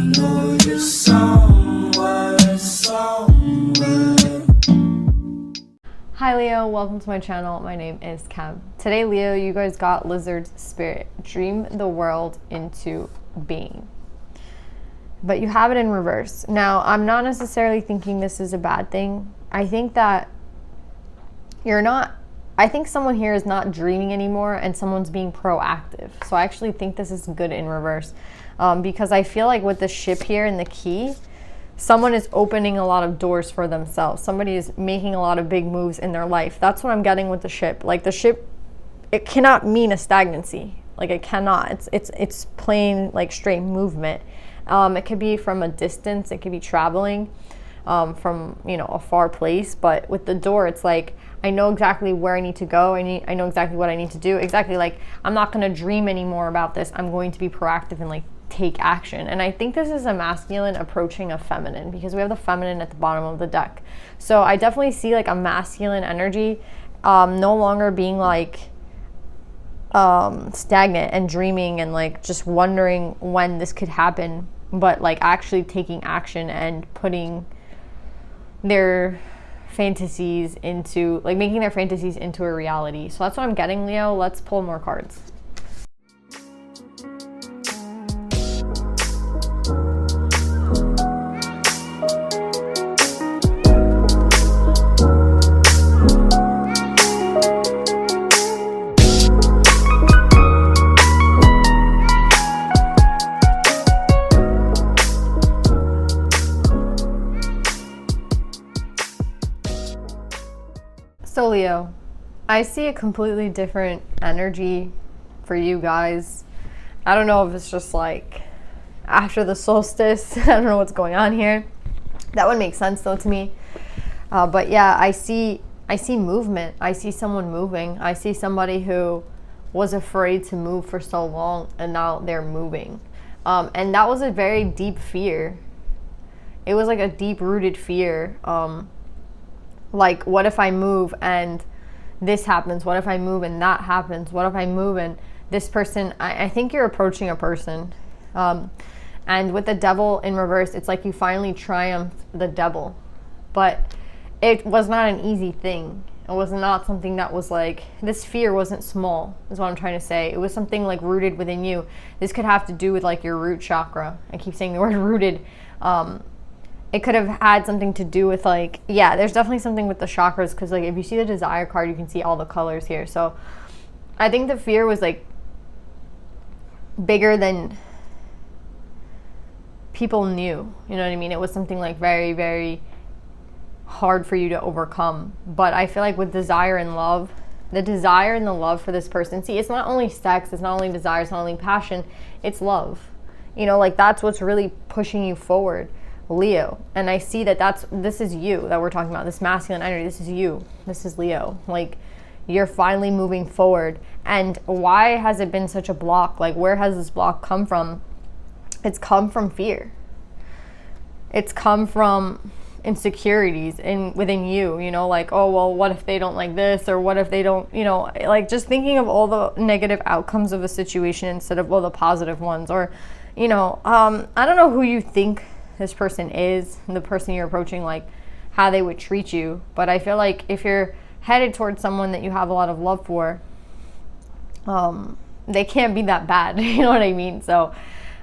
know you're somewhere, somewhere. Hi Leo, welcome to my channel. My name is Cam. Today Leo, you guys got Lizard's Spirit. Dream the world into being. But you have it in reverse. Now, I'm not necessarily thinking this is a bad thing. I think that I think someone here is not dreaming anymore and someone's being proactive. So I actually think this is good in reverse. Because I feel like with the ship here and the key, someone is opening a lot of doors for themselves. Somebody is making a lot of big moves in their life. That's what I'm getting with the ship. Like the ship, it cannot mean a stagnancy. Like it cannot. It's plain like straight movement. It could be from a distance. It could be traveling from a far place. But with the door, it's like I know exactly where I need to go. I know exactly what I need to do. Exactly, like I'm not going to dream anymore about this. I'm going to be proactive and like take action. And I think this is a masculine approaching a feminine because we have the feminine at the bottom of the deck. So I definitely see like a masculine energy no longer being like stagnant and dreaming and like just wondering when this could happen, but like actually taking action and putting their fantasies into like making their fantasies into a reality. So that's what I'm getting, Leo. Let's pull more cards. So Leo, I see a completely different energy for you guys. I don't know if it's just like after the solstice. I don't know what's going on here. That would make sense though to me. But yeah, I see movement. I see someone moving. I see somebody who was afraid to move for so long and now they're moving. And that was a very deep fear. It was like a deep rooted fear. Like, what if I move and this happens? What if I move and that happens? What if I move and this person, I think you're approaching a person. And with the devil in reverse, it's like you finally triumphed the devil. But it was not an easy thing. It was not something that was like, this fear wasn't small, is what I'm trying to say. It was something like rooted within you. This could have to do with like your root chakra. I keep saying the word rooted. It could have had something to do with like, yeah, there's definitely something with the chakras because like if you see the desire card, you can see all the colors here. So I think the fear was like bigger than people knew. You know what I mean? It was something like very, very hard for you to overcome. But I feel like with desire and love, the desire and the love for this person, see, it's not only sex, it's not only desire, it's not only passion, it's love. You know, like that's what's really pushing you forward. Leo, and I see that this is you that we're talking about, this masculine energy. This is you, this is Leo. Like you're finally moving forward. And why has it been such a block? Like where has this block come from? It's come from fear. It's come from insecurities within you, like, oh well, what if they don't like this, or what if they don't, like just thinking of all the negative outcomes of a situation instead of all the positive ones. Or I don't know who you think this person is, the person you're approaching, like how they would treat you. But I feel like if you're headed towards someone that you have a lot of love for, they can't be that bad. You know what I mean? So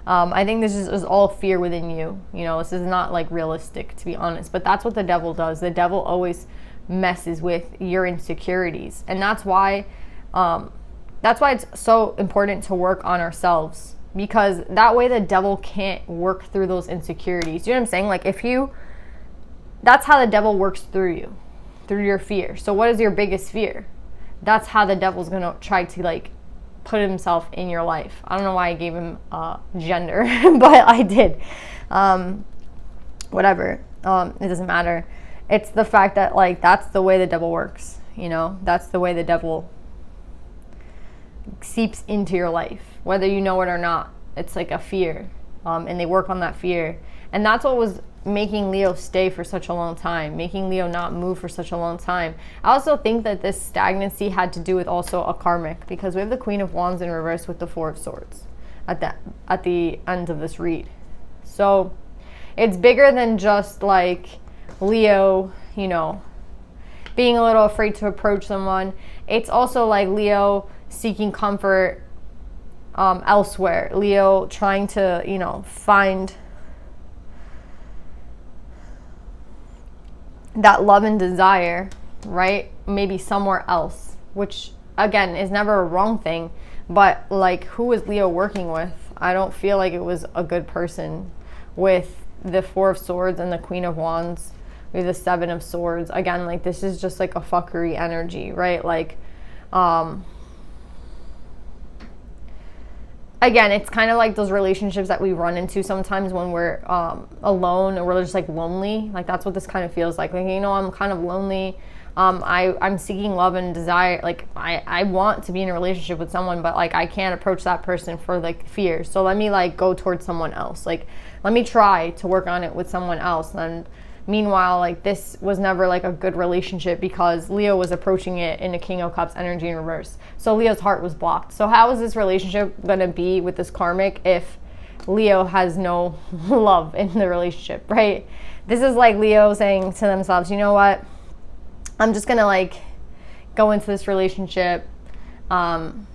I think this is all fear within you. This is not like realistic, to be honest. But that's what the devil does. The devil always messes with your insecurities. And that's why it's so important to work on ourselves. Because that way the devil can't work through those insecurities. You know what I'm saying? Like that's how the devil works through you, through your fear. So what is your biggest fear? That's how the devil's going to try to like put himself in your life. I don't know why I gave him gender, but I did. Whatever. It doesn't matter. It's the fact that like that's the way the devil works. That's the way the devil seeps into your life, whether you know it or not. It's like a fear, and they work on that fear. And that's what was making Leo stay for such a long time, making Leo not move for such a long time. I also think that this stagnancy had to do with also a karmic, because we have the Queen of Wands in reverse with the Four of Swords at the end of this read. So it's bigger than just like Leo, being a little afraid to approach someone. It's also like Leo seeking comfort elsewhere. Leo trying to, find that love and desire, right? Maybe somewhere else, which again is never a wrong thing. But like, who is Leo working with? I don't feel like it was a good person with the Four of Swords and the Queen of Wands. We have the Seven of Swords. Again, like, this is just like a fuckery energy, right? Like, again, it's kind of like those relationships that we run into sometimes when we're alone, or we're just like lonely. Like, that's what this kind of feels like. Like, I'm kind of lonely. I'm seeking love and desire. Like, I want to be in a relationship with someone, but like, I can't approach that person for like fear. So let me like go towards someone else. Like, let me try to work on it with someone else. And meanwhile, like, this was never like a good relationship because Leo was approaching it in the King of Cups energy in reverse. So Leo's heart was blocked. So how is this relationship going to be with this karmic if Leo has no love in the relationship, right? This is like Leo saying to themselves, you know what? I'm just going to like go into this relationship and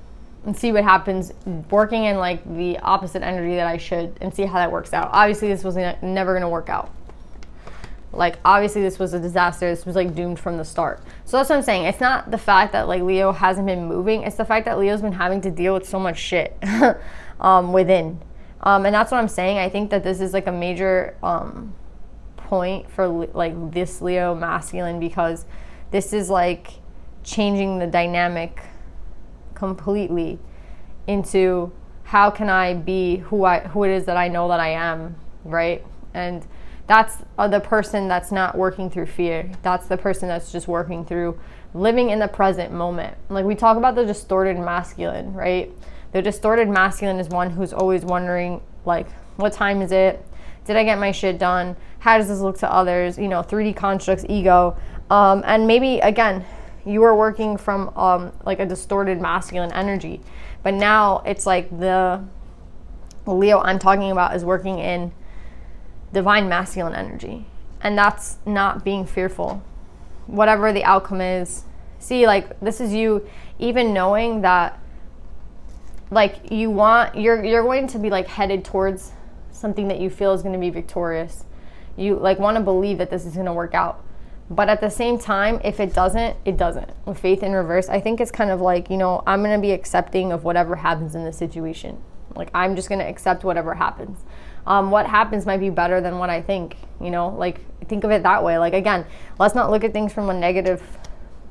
see what happens, working in like the opposite energy that I should, and see how that works out. Obviously, this was never going to work out. Like, obviously, this was a disaster. This was like doomed from the start. So that's what I'm saying. It's not the fact that like Leo hasn't been moving. It's the fact that Leo's been having to deal with so much shit within. And that's what I'm saying. I think that this is like a major point for like this Leo masculine, because this is like changing the dynamic completely into how can I be who it is that I know that I am, right? And that's the person that's not working through fear. That's the person that's just working through living in the present moment. Like, we talk about the distorted masculine, right? The distorted masculine is one who's always wondering, like, what time is it? Did I get my shit done? How does this look to others? 3D constructs, ego. And maybe, again, you are working from like a distorted masculine energy. But now it's like the Leo I'm talking about is working in divine masculine energy. And that's not being fearful. Whatever the outcome is. See, like, this is you even knowing that, like, you're going to be like headed towards something that you feel is going to be victorious. You like want to believe that this is going to work out. But at the same time, if it doesn't, it doesn't. With faith in reverse, I think it's kind of like, I'm going to be accepting of whatever happens in this situation. Like, I'm just going to accept whatever happens. What happens might be better than what I think, like, think of it that way. Like, again, let's not look at things from a negative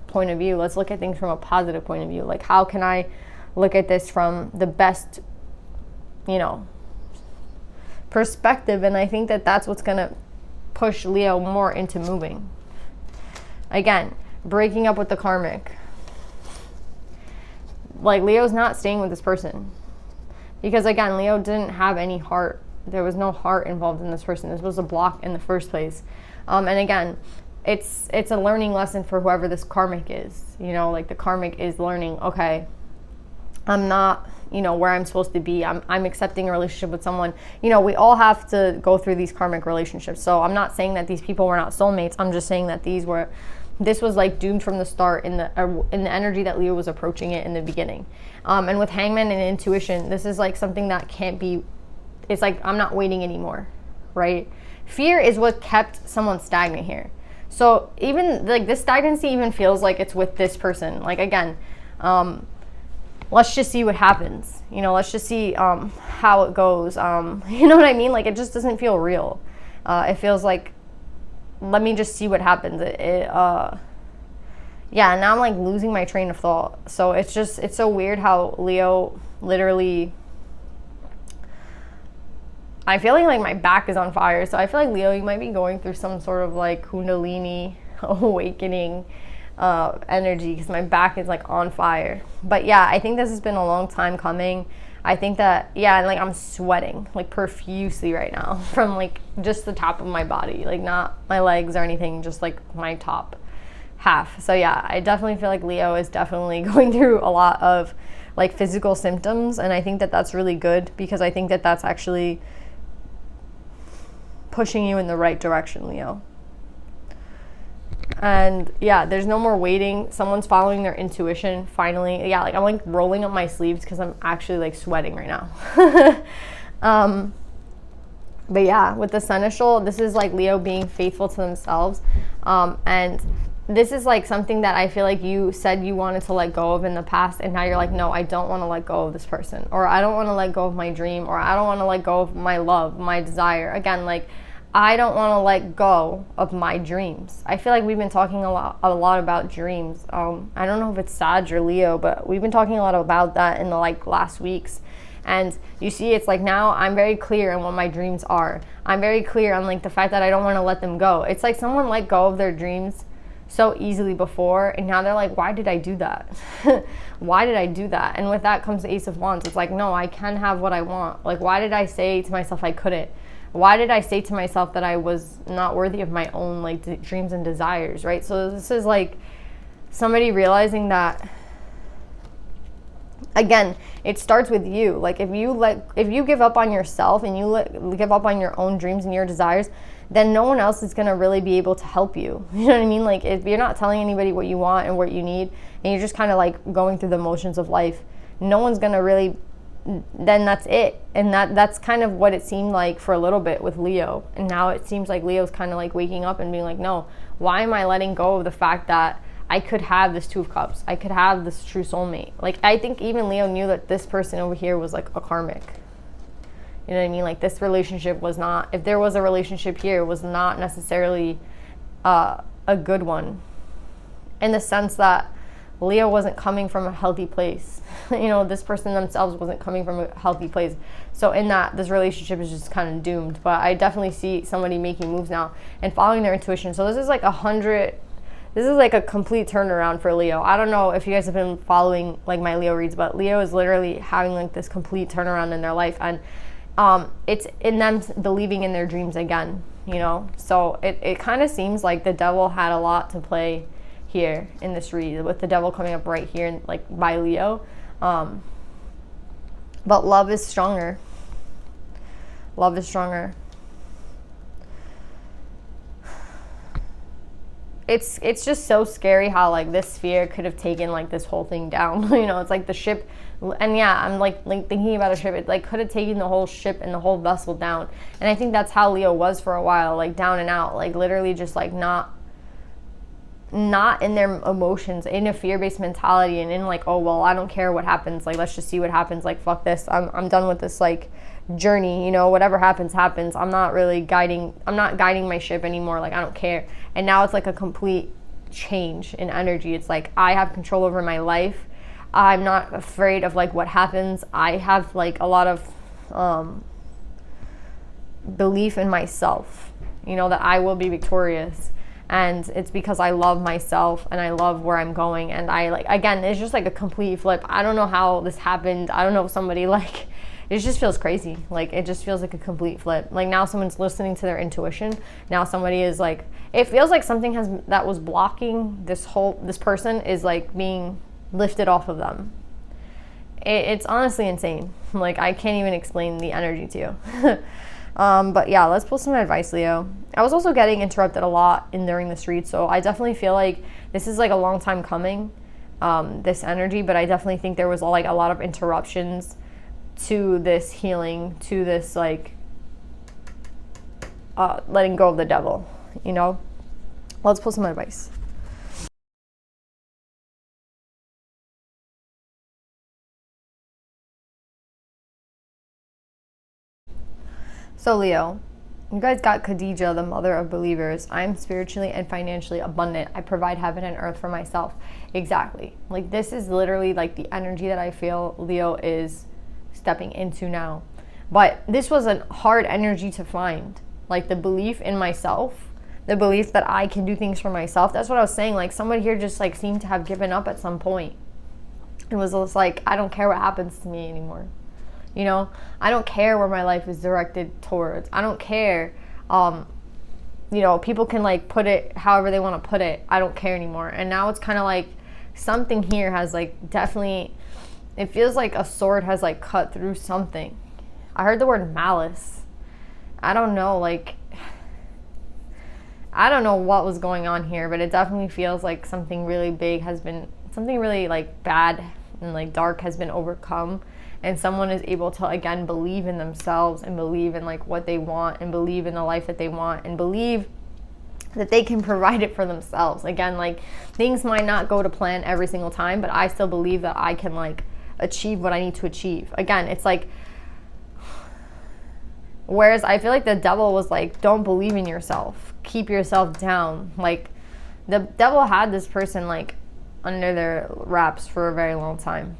point of view. Let's look at things from a positive point of view. Like, how can I look at this from the best, perspective? And I think that that's what's going to push Leo more into moving. Again, breaking up with the karmic. Like, Leo's not staying with this person. Because, again, Leo didn't have any heart. There was no heart involved in this person. This was a block in the first place. And again, it's a learning lesson for whoever this karmic is. Like, the karmic is learning, okay, I'm not, where I'm supposed to be. I'm accepting a relationship with someone. We all have to go through these karmic relationships. So I'm not saying that these people were not soulmates. I'm just saying that this was like doomed from the start in the energy that Leo was approaching it in the beginning. And with Hangman and intuition, this is like something that can't be, it's like, I'm not waiting anymore, right? Fear is what kept someone stagnant here. So even like this stagnancy even feels like it's with this person. Like, again, let's just see what happens. Let's just see how it goes. You know what I mean? Like, it just doesn't feel real. It feels like, let me just see what happens. Yeah, now I'm like losing my train of thought. So it's so weird how Leo literally, I feel like my back is on fire. So I feel like, Leo, you might be going through some sort of like Kundalini awakening energy, because my back is like on fire. But yeah, I think this has been a long time coming. I think that, yeah, and like I'm sweating like profusely right now from like just the top of my body, like not my legs or anything, just like my top half. So yeah, I definitely feel like Leo is definitely going through a lot of like physical symptoms, and I think that that's really good, because I think that that's actually pushing you in the right direction, Leo. And yeah, there's no more waiting. Someone's following their intuition finally. Yeah, like I'm like rolling up my sleeves because I'm actually like sweating right now. But yeah, with the seneschal, this is like Leo being faithful to themselves. And this is like something that I feel like you said you wanted to let go of in the past, and now you're like, no, I don't want to let go of this person, or I don't want to let go of my dream, or I don't want to let go of my love, my desire. Again, like I don't want to let go of my dreams. I feel like we've been talking a lot about dreams. I don't know if it's Sag or Leo, but we've been talking a lot about that in the like last weeks. And you see, it's like now I'm very clear on what my dreams are. I'm very clear on like the fact that I don't want to let them go. It's like someone let go of their dreams so easily before, and now they're like, why did I do that? Why did I do that? And with that comes the Ace of Wands. It's like, no, I can have what I want. Like, why did I say to myself I couldn't? Why did I say to myself that I was not worthy of my own like dreams and desires, right? So this is like somebody realizing that, again, it starts with you. Like if you give up on yourself and you give up on your own dreams and your desires, then no one else is going to really be able to help you. You know what I mean? Like if you're not telling anybody what you want and what you need, and you're just kind of like going through the motions of life, no one's going to really, then that's it. And that's kind of what it seemed like for a little bit with Leo. And now it seems like Leo's kind of like waking up and being like, no, why am I letting go of the fact that I could have this Two of Cups? I could have this true soulmate. Like I think even Leo knew that this person over here was like a karmic. You know what I mean? Like this relationship was not, if there was a relationship here, it was not necessarily a good one. In the sense that Leo wasn't coming from a healthy place. You know, this person themselves wasn't coming from a healthy place. So in that, this relationship is just kind of doomed. But I definitely see somebody making moves now and following their intuition. So this is like this is like a complete turnaround for Leo. I don't know if you guys have been following like my Leo reads, but Leo is literally having like this complete turnaround in their life. And it's in them believing in their dreams again, you know? So it kind of seems like the devil had a lot to play here in this read, with the devil coming up right here, like by Leo. But love is stronger. Love is stronger. It's just so scary how like this sphere could have taken like this whole thing down. You know, it's like the ship, and yeah, I'm like thinking about a ship. It like could have taken the whole ship and the whole vessel down. And I think that's how Leo was for a while, like down and out, like literally just like not in their emotions, in a fear-based mentality, and in like, oh well, I don't care what happens, like let's just see what happens, like fuck this, I'm done with this like journey, you know, whatever happens. I'm not guiding my ship anymore, like I don't care. And now it's like a complete change in energy. It's like I have control over my life. I'm not afraid of like what happens. I have like a lot of belief in myself, you know, that I will be victorious. And it's because I love myself and I love where I'm going. And I like, again, it's just like a complete flip. I don't know how this happened. I don't know if somebody like, it just feels crazy. Like it just feels like a complete flip. Like now someone's listening to their intuition. Now somebody is like, it feels like something that was blocking this person is like being lifted off of them. It's honestly insane. Like I can't even explain the energy to you. But yeah, let's pull some advice, Leo. I was also getting interrupted a lot during this read, so I definitely feel like this is like a long time coming, this energy, but I definitely think there was like a lot of interruptions to this healing, to this like letting go of the devil, you know? Let's pull some advice. So Leo, you guys got Khadijah, the mother of believers. I'm spiritually and financially abundant. I provide heaven and earth for myself. Exactly. Like this is literally like the energy that I feel Leo is stepping into now. But this was a hard energy to find. Like the belief in myself, the belief that I can do things for myself. That's what I was saying. Like somebody here just like seemed to have given up at some point. It was just like, I don't care what happens to me anymore. You know, I don't care where my life is directed towards. I don't care. You know, people can like put it however they want to put it. I don't care anymore. And now it's kind of like something here has like definitely, it feels like a sword has like cut through something. I heard the word malice. I don't know, like I don't know what was going on here, but it definitely feels like something really big has been, something really like bad and like dark has been overcome, and someone is able to again believe in themselves and believe in like what they want and believe in the life that they want and believe that they can provide it for themselves. Again, like things might not go to plan every single time, but I still believe that I can like achieve what I need to achieve. Again, it's like, whereas I feel like the devil was like, don't believe in yourself, keep yourself down. Like the devil had this person like under their wraps for a very long time.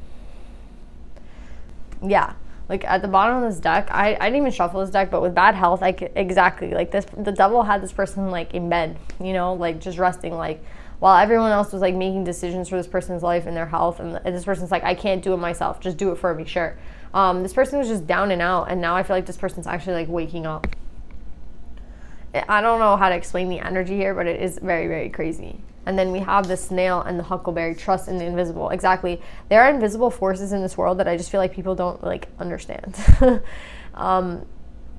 Yeah, like at the bottom of this deck, I didn't even shuffle this deck, but with bad health, like exactly like this, the devil had this person like in bed, you know, like just resting, like while everyone else was like making decisions for this person's life and their health, and this person's like, I can't do it myself, just do it for me, sure. This person was just down and out, and now I feel like this person's actually like waking up. I don't know how to explain the energy here, but it is very, very crazy. And then we have the snail and the huckleberry, trust in the invisible. Exactly. There are invisible forces in this world that I just feel like people don't like understand. I don't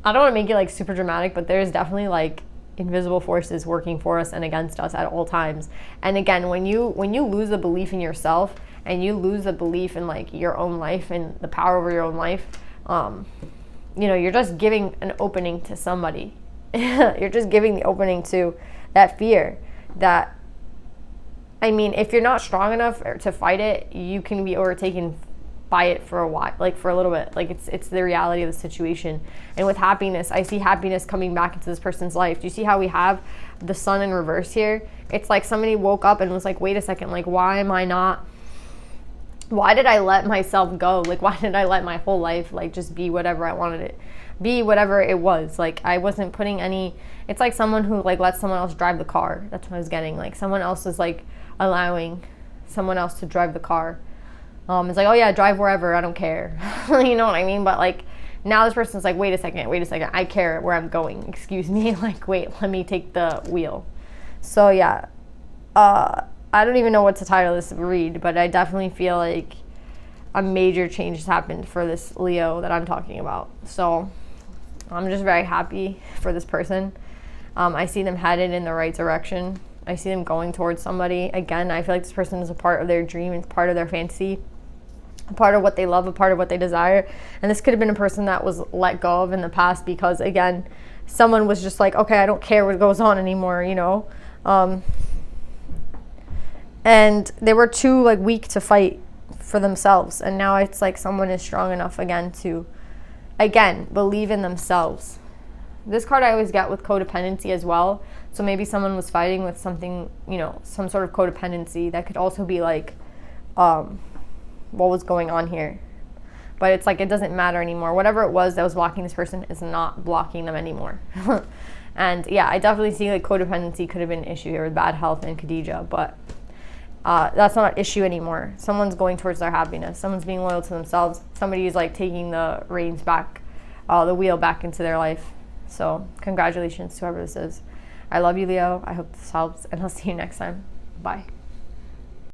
want to make it like super dramatic, but there's definitely like invisible forces working for us and against us at all times. And again, when you lose the belief in yourself and you lose the belief in like your own life and the power over your own life, you know, you're just giving an opening to somebody. You're just giving the opening to that fear that, I mean, if you're not strong enough to fight it, you can be overtaken by it for a while, like for a little bit. Like it's the reality of the situation. And with happiness, I see happiness coming back into this person's life. Do you see how we have the sun in reverse here? It's like somebody woke up and was like, wait a second, like why did I let myself go? Like why did I let my whole life like just be whatever I wanted it be, whatever it was. Like I wasn't putting any, it's like someone who like lets someone else drive the car. That's what I was getting. Like someone else is like allowing someone else to drive the car. It's like, oh yeah, drive wherever, I don't care. You know what I mean? But like now this person's like, wait a second, I care where I'm going. Excuse me. Like, wait, let me take the wheel. So yeah, I don't even know what to title this read, but I definitely feel like a major change has happened for this Leo that I'm talking about. So I'm just very happy for this person. I see them headed in the right direction. I see them going towards somebody. Again, I feel like this person is a part of their dream. It's part of their fantasy, a part of what they love, a part of what they desire. And this could have been a person that was let go of in the past because, again, someone was just like, okay, I don't care what goes on anymore, you know? And they were too like weak to fight for themselves. And now it's like someone is strong enough again to, again, believe in themselves. This card I always get with codependency as well. So maybe someone was fighting with something, you know, some sort of codependency. That could also be like, what was going on here. But it's like, it doesn't matter anymore. Whatever it was that was blocking this person is not blocking them anymore. And yeah, I definitely see like codependency could have been an issue here with bad health and Khadijah, but that's not an issue anymore. Someone's going towards their happiness. Someone's being loyal to themselves. Somebody's like taking the reins back, the wheel back into their life. So congratulations to whoever this is. I love you, Leo. I hope this helps, and I'll see you next time. Bye.